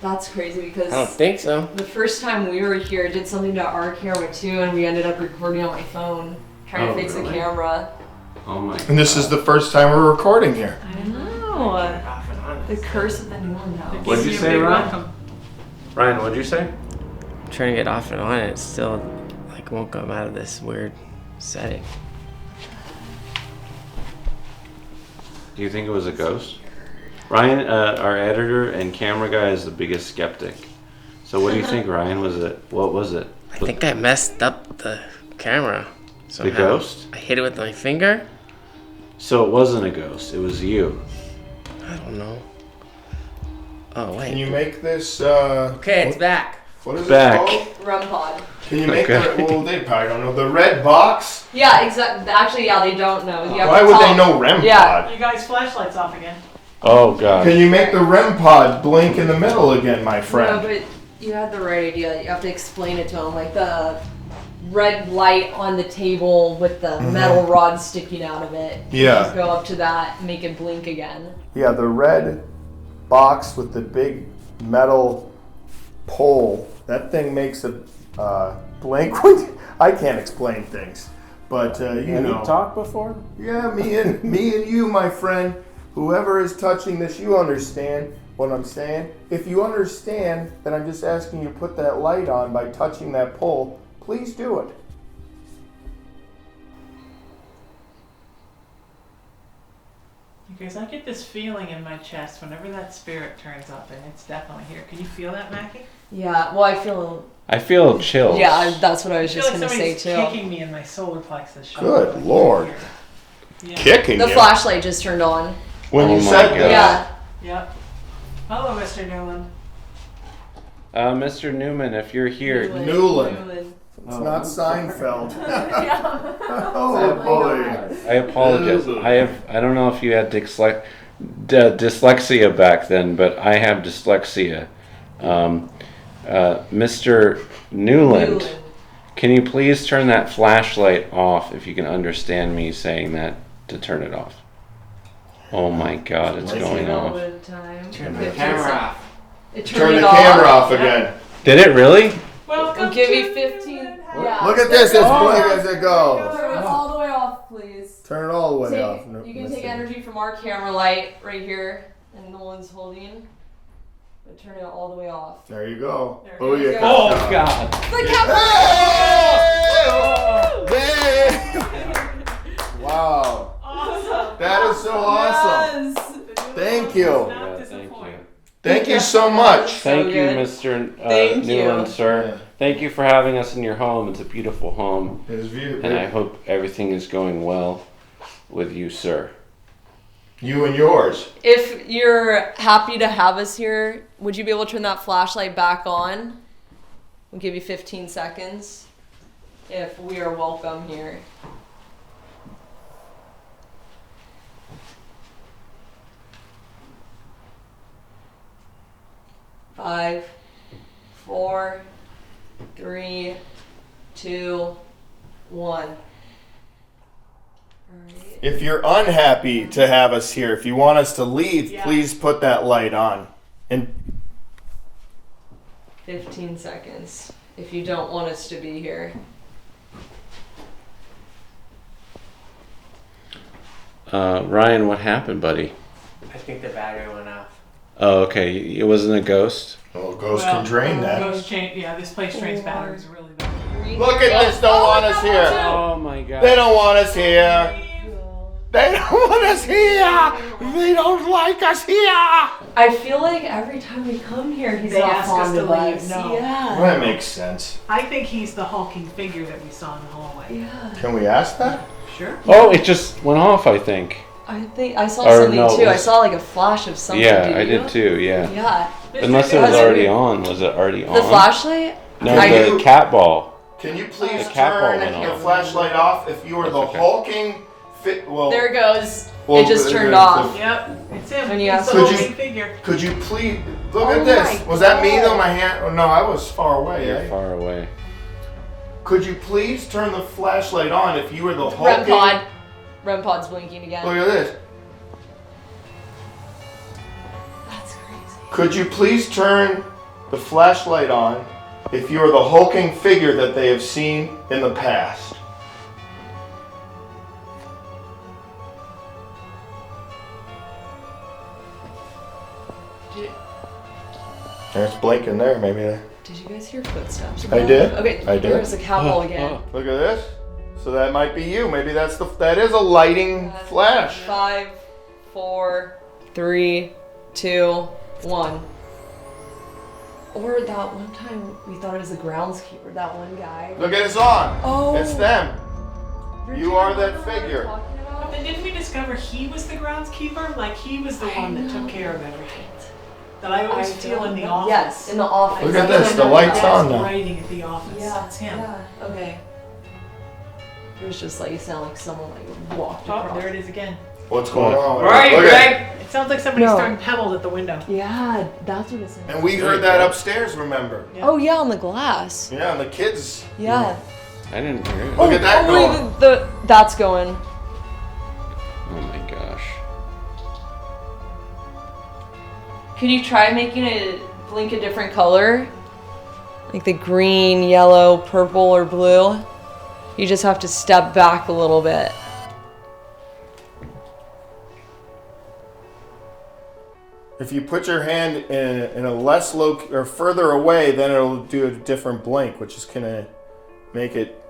That's crazy because I don't think so. the first time we were here, it did something to our camera too, and we ended up recording on my phone, trying Oh, to fix really? the camera. Oh my god. And this is the first time we're recording here. I know. The curse of the Newland House. What'd you Give say, a big Ryan? welcome. Ryan, what'd you say? I'm trying to get off and on, and it still won't come out of this weird setting. Do you think it was a ghost? Ryan, our editor and camera guy, is the biggest skeptic. So what do you think, Ryan? What was it? I think I messed up the camera. The Somehow. ghost? I hit it with my finger. So it wasn't a ghost, it was you. I don't know. Oh wait. Can you make this? Okay, it's back. What is Back. it called? REM pod. Can you make Okay. well, they probably don't know. The red box? Yeah, exactly. Actually, yeah, they don't know. You have Why to would tell they know REM Yeah. pod? You guys, flashlights off again. Oh god. Can you make the REM pod blink in the middle again, my No, friend? but you had the right idea. You have to explain it to them, like the red light on the table with the metal rod sticking out of it. Yeah. Just go up to that, make it blink again. Yeah, the red box with the big metal pole. That thing makes a blink. I can't explain things, but you know. talked before? Yeah, me and you, my friend. Whoever is touching this, you understand what I'm saying. If you understand that I'm just asking you to put that light on by touching that pole, please do it. You guys, I get this feeling in my chest whenever that spirit turns up, and it's definitely here. Can you feel that, Mackie? Yeah, well, I feel. I feel chills. Yeah, that's what I was I feel just like gonna say somebody's too. kicking me in my solar plexus. Good Like, Lord. Yeah. Kicking The you. flashlight just turned on. When Oh you my said God. that. Yeah. Yep. Hello, Mr. Newland. Mr. Newman, if you're here, Newland. It's not Seinfeld. Oh boy. I apologize. I don't know if you had dyslexia back then, but I have dyslexia. Mr. Newland, can you please turn that flashlight off if you can understand me saying that to turn it off? Oh my god, it's going off. Turn the camera off. It Turn turned the it off. camera off again. Did it really? Welcome We'll give to you 15. Yeah. Look at this, it's blinking as it goes. Turn it all the way off, please. Turn it all the way Take- off. you can take energy from our camera light right here, and no one's holding. But turn it all the way off. There you go. There Oh, you yeah. go. Oh god. The camera! Wow. Awesome. That is so awesome. Yes. Thank you. Not Yeah, thank disappoint. you. Thank you so much. Thank you, good. Mr. Thank Newland, you. sir. Yeah. Thank you for having us in your home. It's a beautiful home, It is and I hope everything is going well with you, sir. You and yours. If you're happy to have us here, would you be able to turn that flashlight back on? We'll give you 15 seconds if we are welcome here. Five, 4, 3, 2, 1. Alright. If you're unhappy to have us here, if you want us to leave, Yeah. please put that light on. And 15 seconds if you don't want us to be here. Ryan, what happened, buddy? I think the battery went off. Oh, okay. It wasn't a ghost. oh, ghost can drain that. Ghost chain, yeah, this place drains batteries really bad. Look at this, don't want us here. Oh my god. They don't want us here. They don't want us here. They don't like us here. I feel like every time we come here, he's They not ask us fond to of leave. us. No. Yeah. That makes sense. I think he's the hulking figure that we saw in the hallway. Yeah. Can we ask that? Sure. Oh, it just went off, I think. I think I saw Or something no, it too. I was- saw like a flash of something. Yeah, did I you? did too, yeah. Yeah. Unless it was Was it- already on. Was it already on? The flashlight? No, I- the cat ball. Can you please The cat ball turn went your off. flashlight off if you are the That's okay. hulking fit? Well, There it goes. Well, it just the- turned the- off. Yep, it's him. When you He's asked- the Could you- hulking figure. could you please look Oh at this? my Was that me though? God. My hand? Oh, no, I was far away. You're Eh? far away. Could you please turn the flashlight on if you were the REM hulking? pod. REM pod's blinking again. Look at this. That's crazy. Could you please turn the flashlight on if you are the hulking figure that they have seen in the past? There's blinking there, maybe. Did you guys hear footsteps? I did. Okay, I did. there's a cat ball again. Look at this. So that might be you. Maybe that is a lighting flash. 5, 4, 3, 2, 1. Or that one time we thought it was the groundskeeper, that one guy. Look at it's on. Oh. It's them. You are that Remember what we were figure. talking about? But then didn't we discover he was the groundskeeper? Like he was the one that took care of everything. That I always feel in the don't- office. Yes, in the office. Look at I this, feel the like light's dad's on now. Writing at the office. Yeah, It's him. yeah, okay. It was just like, you sound like someone like walked Oh, across. there it is again. What's going on? Where are you, Look at- Greg? It sounds like somebody's No. throwing pebbles at the window. Yeah, that's what it sounds And we heard that upstairs, remember? Yeah. Oh yeah, on the glass. Yeah, and the kids. Yeah. I didn't hear it. Look at that going. wait, that's going. Oh my gosh. Could you try making it blink a different color? Like the green, yellow, purple, or blue? You just have to step back a little bit. If you put your hand in a less low or further away, then it'll do a different blink, which is gonna make it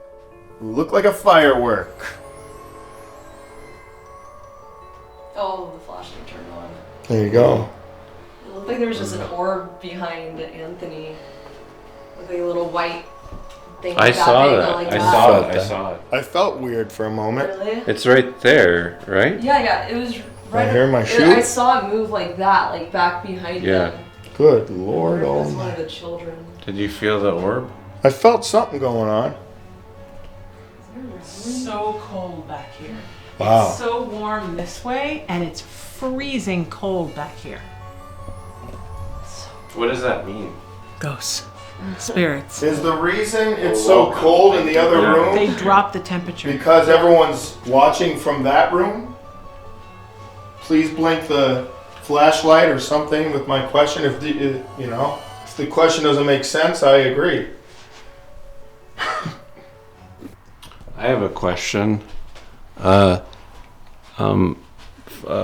look like a firework. Oh, the flashlight turned on. There you go. It looked like there was just an orb behind Anthony. With like a little white thing. I like saw big, that. like I that. saw it. Felt I that. saw it. I felt weird for a moment. Really? It's right there, right? Yeah, it was right. hear my I shoe? saw it move like that, like back behind Yeah. him. Good Or Lord it was one of Almighty. the children. Did you feel the orb? I felt something going on. So cold back here. Wow. It's so warm this way, and it's freezing cold back here. What does that mean? Ghosts. Spirits. Is the reason it's so cold in the other They room drop the temperature. because everyone's watching from that room? Please blink the flashlight or something with my question. If the question doesn't make sense, I agree. I have a question.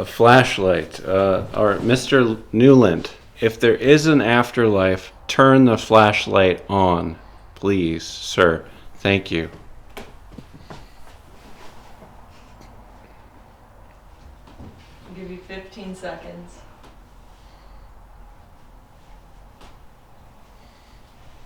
Flashlight. Or Mr. Newland, if there is an afterlife, turn the flashlight on, please, sir. Thank you. I'll give you 15 seconds.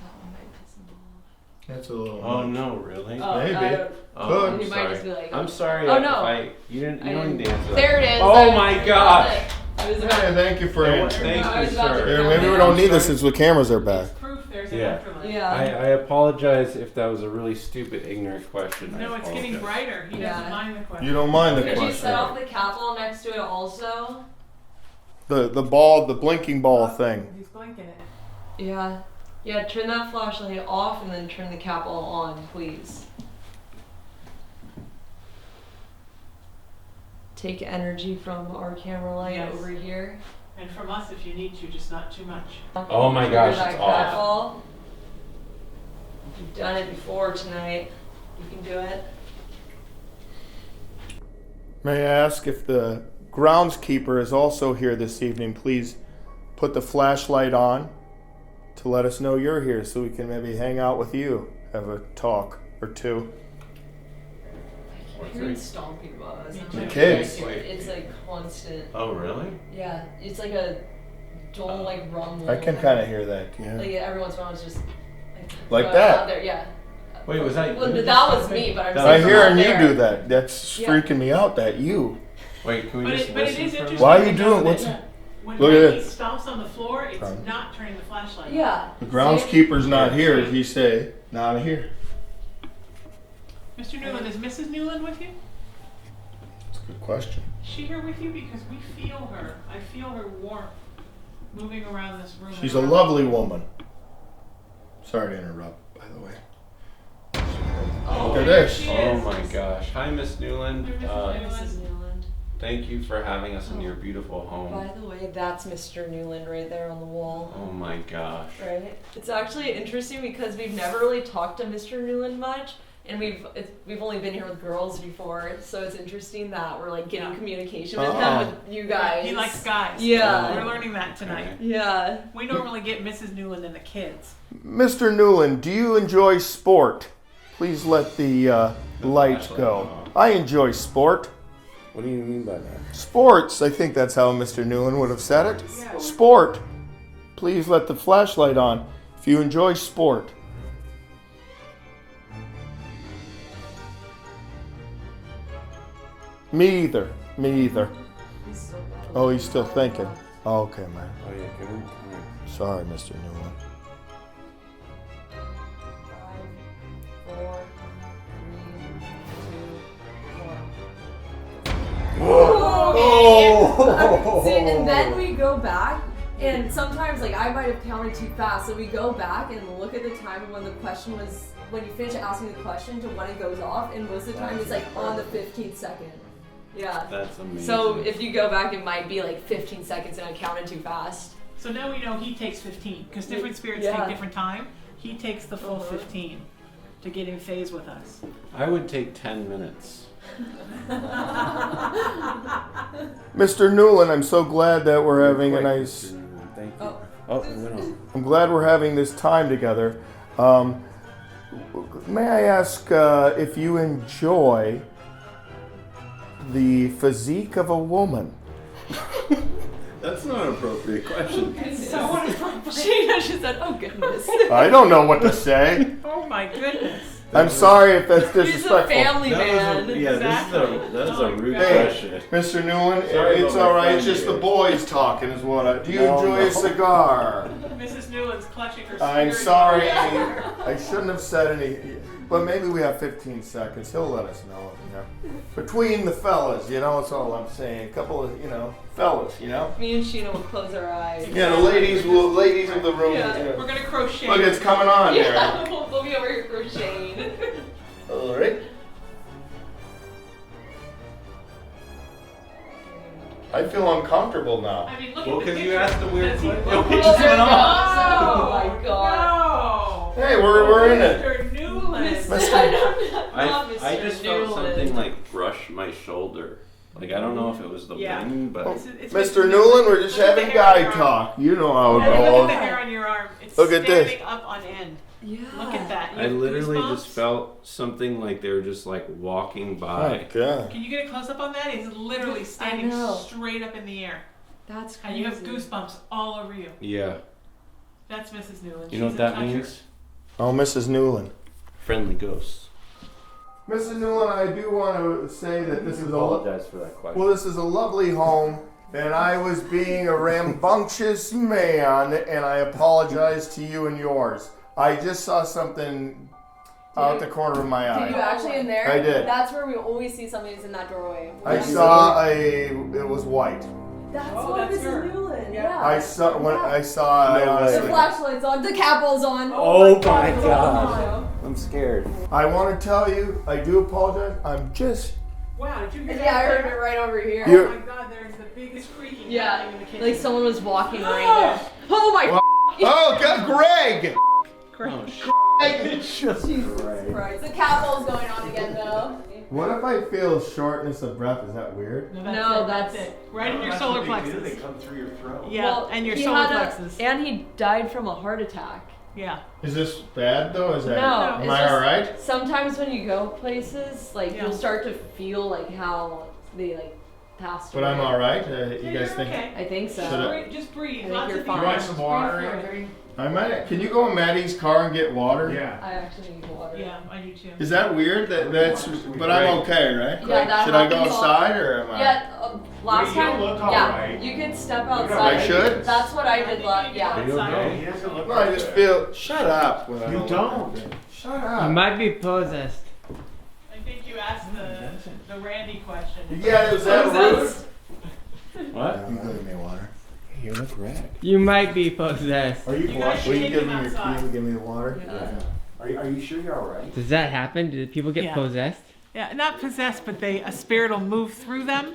That one might piss him off. That's a little. Oh no, really? Oh, Maybe. I don't- Oh, Good. I'm You might sorry. just be like, I'm sorry. Oh, if no. you don't I need to answer that. There it is. Oh my gosh. I was Hey, about thank you for answering. Thank I you, was about to sir. Yeah, count maybe we it. don't need this since the cameras are back. Proof there's Yeah. an afterlife. Yeah. I apologize if that was a really stupid, ignorant question. No, I it's getting apologize. brighter. He Yeah. doesn't mind the question. You don't mind the Could you question. set off the cat ball next to it also? The ball, the blinking ball thing. He's blinking it. Yeah. Yeah, turn that flashlight off and then turn the cat ball on, please. Take energy from our camera light Yes. over here. And from us if you need to, just not too much. Oh my gosh, Trigger that it's cat off. ball. You've done it before tonight. You can do it. May I ask if the groundskeeper is also here this evening? Please put the flashlight on to let us know you're here so we can maybe hang out with you, have a talk or two. Hearing stomping was. The kids. It's like constant. Oh, really? Yeah, it's like a dull like rumble. I can kind of hear that. Yeah. Like every once in a while, it's just Like out that. there. Yeah. Wait, was that Well, you? that was me, but I'm I saying I hear out and you there. do that. That's Yeah. freaking me out. That you. Wait, can we But just it is listen for a interesting. minute? Why are you to know doing- that what's- when Look at Mackie this. stomps on the floor, it's Turn. not turning the flashlight on. Yeah. The groundskeeper's not here. He say not here. Mr. Newland, is Mrs. Newland with you? That's a good question. Is she here with you? Because we feel her. I feel her warmth moving around this room. She's a lovely woman. Sorry to interrupt, by the way. Look at there this. she Oh is. my gosh. Hi, Miss Newland. Mrs. Newland. Mrs. Newland. Thank you for having us in your beautiful By home. the way, that's Mr. Newland right there on the wall. Oh my gosh. Right. It's actually interesting because we've never really talked to Mr. Newland much, and we've only been here with girls before, so it's interesting that we're like getting Yeah. communication with Oh. him with you guys. He likes guys. Yeah. We're learning that tonight. Okay. Yeah. We normally get Mrs. Newland and the kids. Mr. Newland, do you enjoy sport? Please let the light flashlight go. on. I enjoy sport. What do you mean by that? Sports. I think that's how Mr. Newland would have said it. Yeah. Sport. Please let the flashlight on if you enjoy sport. Me either. Me either. Oh, he's still thinking. Oh, okay, man. Oh yeah, can we? Sorry, Mr. Newland. 5, 4, 3, 2, 1. Oh! See, and then we go back, and sometimes like I might have counted too fast, so we go back and look at the time of when the question was, when you finish asking the question to when it goes off, and most of the time it's like on the 15th second. Yeah. That's amazing. So if you go back, it might be like 15 seconds, and I counted too fast. So now we know he takes 15 because different spirits Yeah. take different time. He takes the full 15 to get in phase with us. I would take 10 minutes. Mr. Newland, I'm so glad that we're having a nice. Thank you. Oh, it went on. I'm glad we're having this time together. May I ask if you enjoy the physique of a woman? That's not an appropriate question. Sheena, she said, "Oh goodness." I don't know what to say. Oh my goodness. I'm sorry if that's He's a disrespectful. family man. That's a rude Hey, question. Mr. Newland, Sorry it's about my all right. friend It's just here. the boys talking is what I. Do you No, enjoy no. a cigar? Mrs. Newland's clutching her I'm spirit. sorry. I shouldn't have said any. But maybe we have 15 seconds. He'll let us know. Between the fellas, that's all I'm saying. A couple of, fellas, Me and Sheena will close our eyes. Yeah, the ladies of the room. Yeah. We're gonna crochet. Look, it's coming on there. Yeah, we'll be over here crocheting. All right. I feel uncomfortable now. I mean, look Well, at the 'cause you picture. asked a weird Does he- question. Oh, It just went off. Oh my god. No. Hey, we're in it. Mr. Newland. I just felt something like brush my shoulder. Like I don't know if it was the Yeah. wind, but It's Mr. Newland, we're just Look at the having hair on guy your arm. talk. You know how And it look at goes. the hair on your arm. It's Look at this. standing up on end. Yeah. Look at that. You I have literally goosebumps? just felt something like they were just like walking Oh, by. God. Can you get a close up on that? He's literally standing know. straight up in the air. That's And crazy. you have goosebumps all over you. Yeah. That's Mrs. Newland. You know She's what a that toucher. means? Oh, Mrs. Newland. Friendly ghosts. Mrs. Newland, I do want to say that this is for that question. Well, this is a lovely home, and I was being a rambunctious man, and I apologize to you and yours. I just saw something out the corner of my Did you eye. actually in there? I did. That's where we always see something is in that doorway. I saw it was white. That's Oh, what that's Mrs. her. Newland. Yeah. Yeah. I saw, I No honestly. The flashlight's on. The capel's on. Oh my god. I'm scared. I want to tell you, I do apologize. I'm just. Wow, did you hear that? Yeah, I heard it right over here. Oh You're- my god, there's the biggest creaking Yeah, happening in the kitchen. like someone was walking right there. Oh my Oh, God, Greg! Oh shit. Jesus Christ. The capel's going on again though. What if I feel shortness of breath? Is that weird? No, that's that's- it. Right in your solar plexus. come through your throat. Yeah, Well, and your he solar had plexus. and he died from a heart attack. Yeah. Is this bad though? Is that? No, Am it's I just- all right? Sometimes when you go places, like Yeah. you'll start to feel like how they like passed But away. I'm all right. You Yeah, guys you're think? okay. I think so. Should I- Just breathe. I think Lots you're of fine. deep You want breaths. some water, Breathe through it. Anthony? I might. Can you go in Maddie's car and get water? I actually need water. Yeah, I do too. Is that weird? That's. But I'm okay, right? Yeah, that Should I go happens all- outside or am I? Yeah, last You time. look all Yeah, right. you could step outside. I should? That's what I did last. Yeah. He doesn't look No, I just feel. Shut up. When I You look don't. at it. Shut You up. might be possessed. I think you asked the Randy question. Yeah, was that rude? What? You go get me water. You look red. You might be possessed. Are you You guys blushing? Will you Take give him me your outside. key? Give me the water. Are you sure you're all right? Does that happen? Do people get Yeah. possessed? Yeah, not possessed, but a spirit will move through them.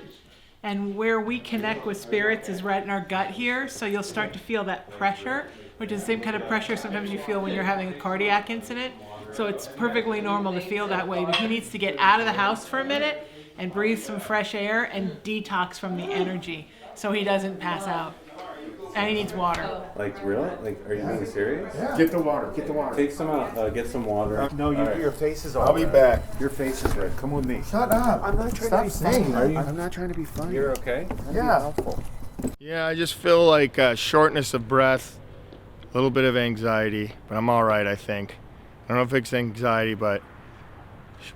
And where we connect with spirits is right in our gut here. So you'll start to feel that pressure, which is the same kind of pressure sometimes you feel when you're having a cardiac incident. So it's perfectly normal to feel that way. But he needs to get out of the house for a minute and breathe some fresh air and detox from the energy so he doesn't pass out. And he needs water. Like really? Like, are you being serious? Get the water. Get the water. Take some out. Get some water. No, All right. your face is all I'll be red. back. Your face is red. Come with me. Shut up. I'm not trying Stop to be saying funny. that. I'm not trying to be funny. You're okay? Yeah. Yeah, I just feel like shortness of breath, a little bit of anxiety, but I'm all right, I think. I don't know if it's anxiety, but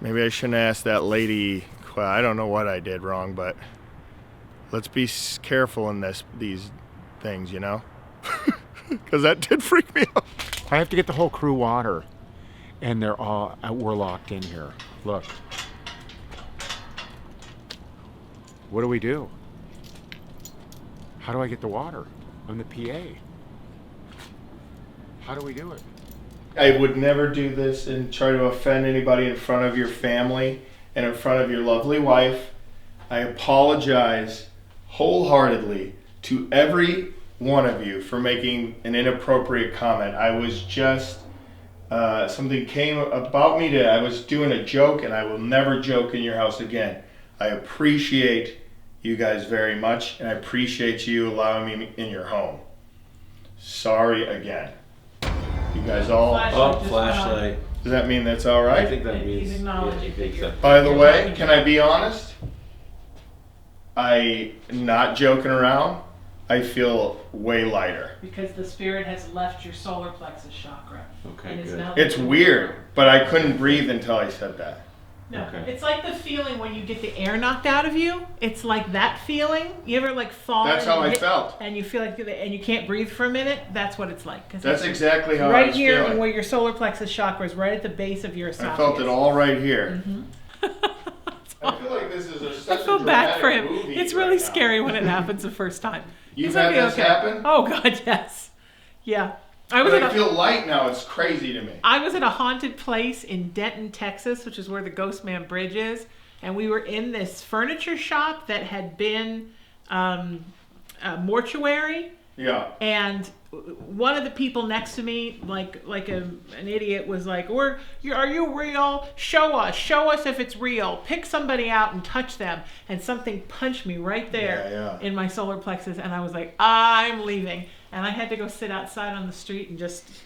maybe I shouldn't ask that lady. I don't know what I did wrong, but let's be careful in these things, you know? Because that did freak me out. I have to get the whole crew water, and we're locked in here. Look. What do we do? How do I get the water? I'm the PA. How do we do it? I would never do this and try to offend anybody in front of your family and in front of your lovely wife. I apologize wholeheartedly to every one of you for making an inappropriate comment. I was just, something came about me I was doing a joke, and I will never joke in your house again. I appreciate you guys very much, and I appreciate you allowing me in your home. Sorry again. You guys all, Oh, flashlight. does that mean that's all I right? think that means. He's acknowledging he thinks that. By the way, can I be honest? Not joking around, I feel way lighter. Because the spirit has left your solar plexus chakra. Okay, and is good. now It's weird, but I couldn't breathe until I said that. No, Okay. it's like the feeling when you get the air knocked out of you. It's like that feeling. You ever like fall? That's and how you I hit- felt. And you feel like, and you can't breathe for a minute. That's what it's like. 'Cause That's it's exactly how I right was here, and feeling. where your solar plexus chakra is, right at the base of your esophagus. I felt it all right here. Mm-hmm. I feel like this is I such a feel bad for him. dramatic movie It's really right now. scary when it happens the first time. You've He's had gonna be this happen? Oh God, yes. Yeah, I was But at I a, feel light now. It's crazy to me. I was at a haunted place in Denton, Texas, which is where the Ghost Man Bridge is, and we were in this furniture shop that had been a mortuary. Yeah. And one of the people next to me, like an idiot, was like, are you real? Show us if it's real. Pick somebody out and touch them. And something punched me right there in my solar plexus, and I was like, I'm leaving. And I had to go sit outside on the street and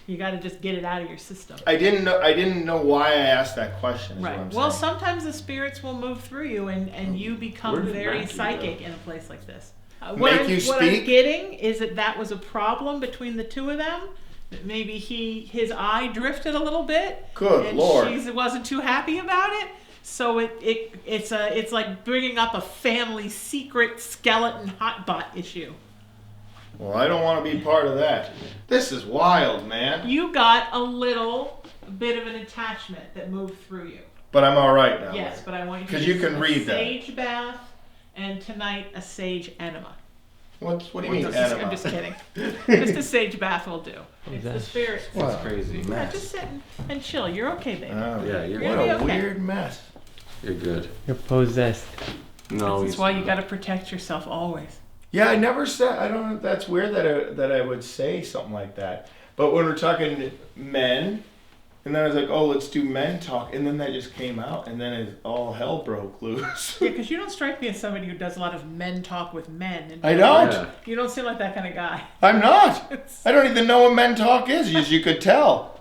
you got to just get it out of your system. I didn't know why I asked that question. Is Right. What I'm Well, saying. sometimes the spirits will move through you, and you become Where did very Mackie psychic in a place like this. Make you What I'm speak? getting is that was a problem between the two of them. That maybe his eye drifted a little bit. Good and Lord. she wasn't too happy about it. So it's like bringing up a family secret skeleton hotbot issue. Well, I don't want to be part of that. This is wild, man. You got a little bit of an attachment that moved through you. But I'm all right now. Yes, but I want you to 'Cause you use can a read that. sage bath, and tonight a sage enema. What do you mean I'm enema? just kidding. Just a sage bath will do. It's the that? spirit. That's crazy. Yeah, just sit and chill. You're okay, baby. Oh, Yeah, you're You're what gonna a be okay. weird mess. You're good. You're possessed. No, That's why you got to protect yourself always. Yeah, I never said. I don't know. That's weird that I would say something like that. But when we're talking men, And then I was like, oh, let's do men talk. And then that just came out. And then all hell broke loose. Yeah, because you don't strike me as somebody who does a lot of men talk with men. I don't. Yeah. You don't seem like that kind of guy. I'm not. I don't even know what men talk is, as you could tell.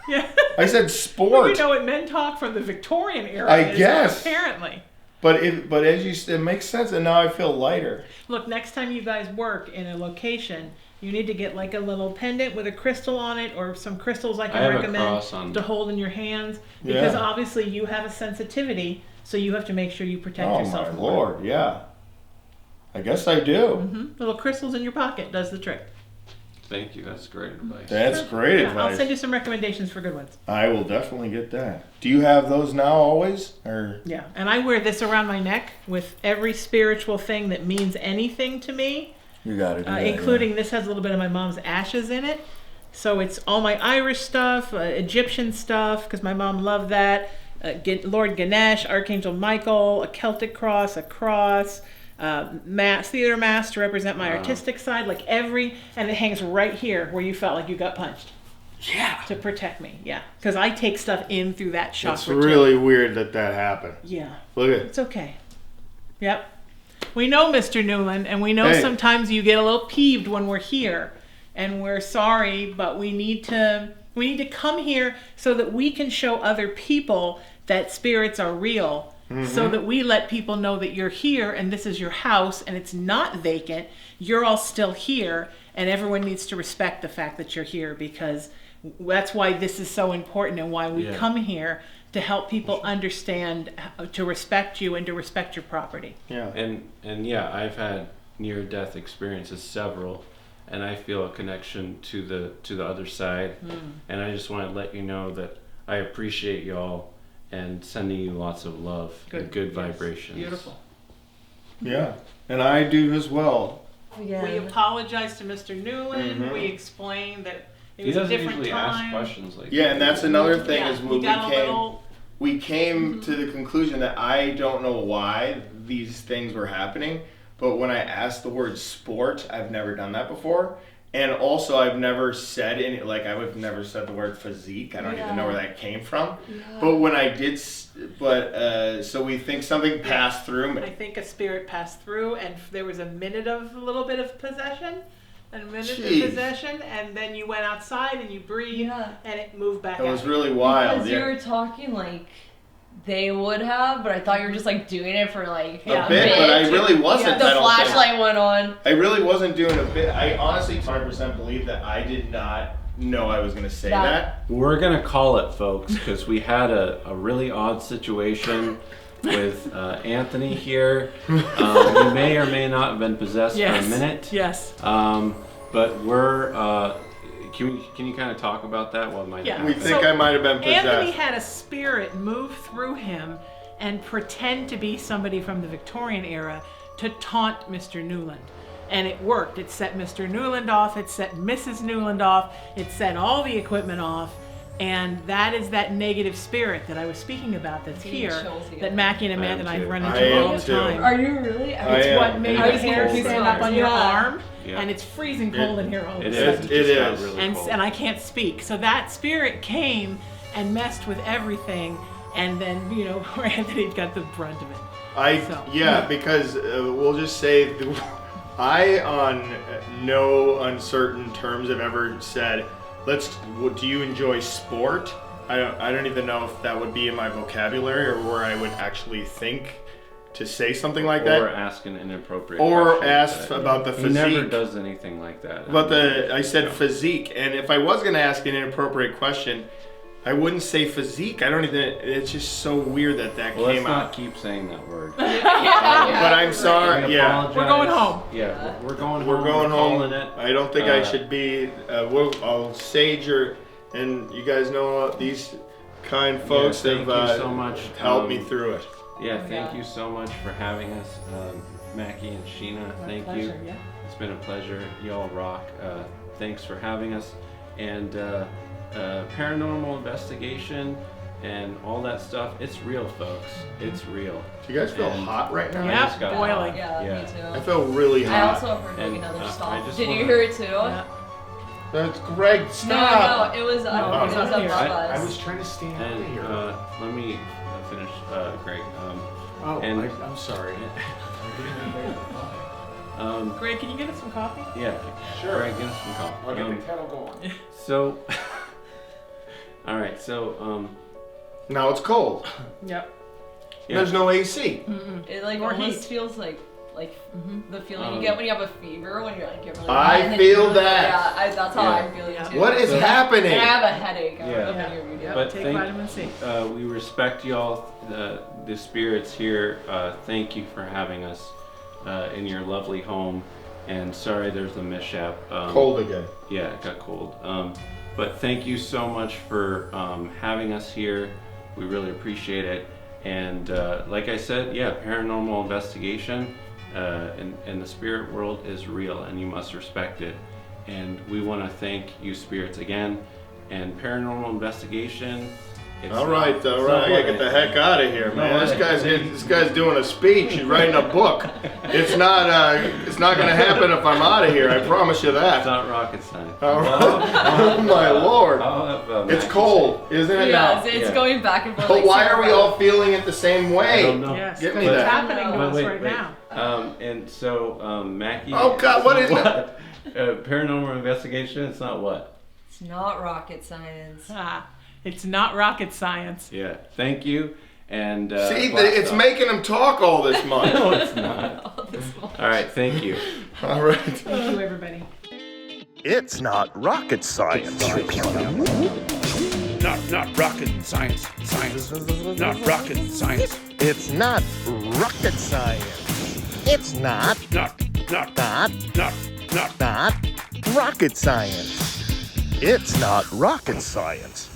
Yeah. I said sport. You know what men talk from the Victorian era I is, guess. apparently. But as you said, it makes sense. And now I feel lighter. Look, next time you guys work in a location, you need to get like a little pendant with a crystal on it, or some crystals I I can have a recommend cross on. to hold in your hands. Because Yeah. obviously you have a sensitivity, so you have to make sure you protect Oh, yourself my more. Lord. Yeah. I guess I do. Hmm? Little crystals in your pocket does the trick. Thank you. That's great advice. That's great Yeah, advice. I'll send you some recommendations for good ones. I will definitely get that. Do you have those now always? Or Yeah, and I wear this around my neck with every spiritual thing that means anything to me, you got to do that, including this has a little bit of my mom's ashes in it. So it's all my Irish stuff, Egyptian stuff, because my mom loved that. Lord Ganesh, Archangel Michael, a Celtic cross, a cross, theater mask to represent my artistic side, and it hangs right here where you felt like you got punched. Yeah. To protect me, yeah. Because I take stuff in through that chakra. It's really weird that happened. Yeah. Look at it. It's okay. Yep. We know, Mr. Newland, and we know Hey. sometimes you get a little peeved when we're here, and we're sorry, but we need to come here so that we can show other people that spirits are real, so that we let people know that you're here and this is your house and it's not vacant. You're all still here, and everyone needs to respect the fact that you're here, because that's why this is so important and why we come here, to help people understand to respect you and to respect your property. Yeah. And yeah, I've had near-death experiences, several, and I feel a connection to the other side. And I just want to let you know that I appreciate y'all and sending you lots of love and good Yes. vibrations. Beautiful. Yeah. And I do as well. Yeah. We apologized to Mr. Newland. We explained that it He was a doesn't different usually time. ask questions like Yeah, and that's another thing Yeah, is he when got a little. we came to the conclusion that I don't know why these things were happening, but when I asked the word sport, I've never done that before. And also, I've never said I've never said the word physique. I don't even know where that came from. Yeah. But when I did, so we think something passed through I me. think a spirit passed through, and there was a little bit of possession, Jeez. of possession, and then you went outside and you breathed, and it moved back That out. was really wild. Because you were talking like they would have, but I thought you were just like doing it for like A bit, but I really wasn't. The I don't think. flashlight went on. I really wasn't doing a bit. I honestly 100% believe that I did not know I was going to say that. We're gonna call it, folks, because we had a really odd situation with Anthony here. He may or may not have been possessed for a minute. Yes. But we're. Can you kind of talk about that? What might Yeah. happen? We think I might have been possessed. Anthony had a spirit move through him and pretend to be somebody from the Victorian era to taunt Mr. Newland. And it worked. It set Mr. Newland off. It set Mrs. Newland off. It set all the equipment off. And that is that negative spirit that I was speaking about that's Getting here, chills again. that Mackie and Amanda and I too. run I into am all the too. time. Are you really? It's am. what made I the was hair confused. stand up on your Yeah. arm, Yeah. and it's freezing cold in here all of a It sudden. is. It just got is. really and cold. and I can't speak. So that spirit came and messed with everything, and then where Anthony got the brunt of it. Because we'll just say I on no uncertain terms have ever said, do you enjoy sport? I don't even know if that would be in my vocabulary or where I would actually think to say something like that. Or ask an inappropriate Or question ask like that. about the He never physique. does anything like that. But I said physique, and if I was gonna ask an inappropriate question, I wouldn't say physique. I don't even. It's just so weird that Well, came let's not out. keep saying that word. But I'm sorry. We Yeah, apologize. We're going home. Yeah, we're going home. we're going home. Calling it. I don't think I should be. I'll sage your. And you guys know these kind folks thank have you so much. helped me through it. Yeah, thank you so much for having us, Mackie and Sheena. Thank you. Pleasure, yeah. It's been a pleasure. Y'all rock. Thanks for having us. And paranormal investigation and all that stuff. It's real, folks. It's real. Do you guys feel And- hot right now? Yeah. just got boiling. Yeah, Yeah. me too. I feel really I hot. also heard like And, another I stop. just Did you wanna- hear it too? Yeah. That's Greg. No, Stop. it was it was above up here. I us. was trying to stay out And here. let me finish, Greg. I'm sorry. Greg, can you get us some coffee? Yeah, Sure. Greg, get us some coffee. I'll get the kettle going. So, all right. So, Now it's cold. Yep. yeah. There's no AC. It like Or almost heat. feels like the feeling you get when you have a fever when you're like you're really I hot and then feel you- that. Yeah, that's how Yeah. I'm feeling too. What is happening? And I have a headache. I Yeah. don't know if any of you do. Yep. But Take vitamin C. We respect y'all, the spirits here. Thank you for having us in your lovely home. And sorry, there's a mishap. Cold again. Yeah, it got cold. But thank you so much for having us here. We really appreciate it. And like I said, yeah, paranormal investigation in the spirit world is real, and you must respect it. And we want to thank you, spirits, again. And paranormal investigation. All right. I gotta get the heck out of here, man. This guy's doing a speech. He's writing a book. It's not gonna happen if I'm out of here. I promise you It's that. not rocket science. All right. Oh my lord. I'll have, It's Mackie cold, isn't it Yeah, now? it's Yeah. going back and forth. But like why super are we all feeling it the same I way? don't know. Yes. Give me What's that. happening to Wait, us right wait. now? And so, Mackie. Oh God, what is that? Paranormal investigation. It's not what. It's not rocket science. It's not rocket science. Yeah. Thank you. And See, blast it's off. making him talk all this much. No, it's not. All right. Thank you. All right. Thank you, everybody. It's not rocket science. Not rocket science. Not rocket science. It's not rocket science. It's not rocket science. It's not rocket science.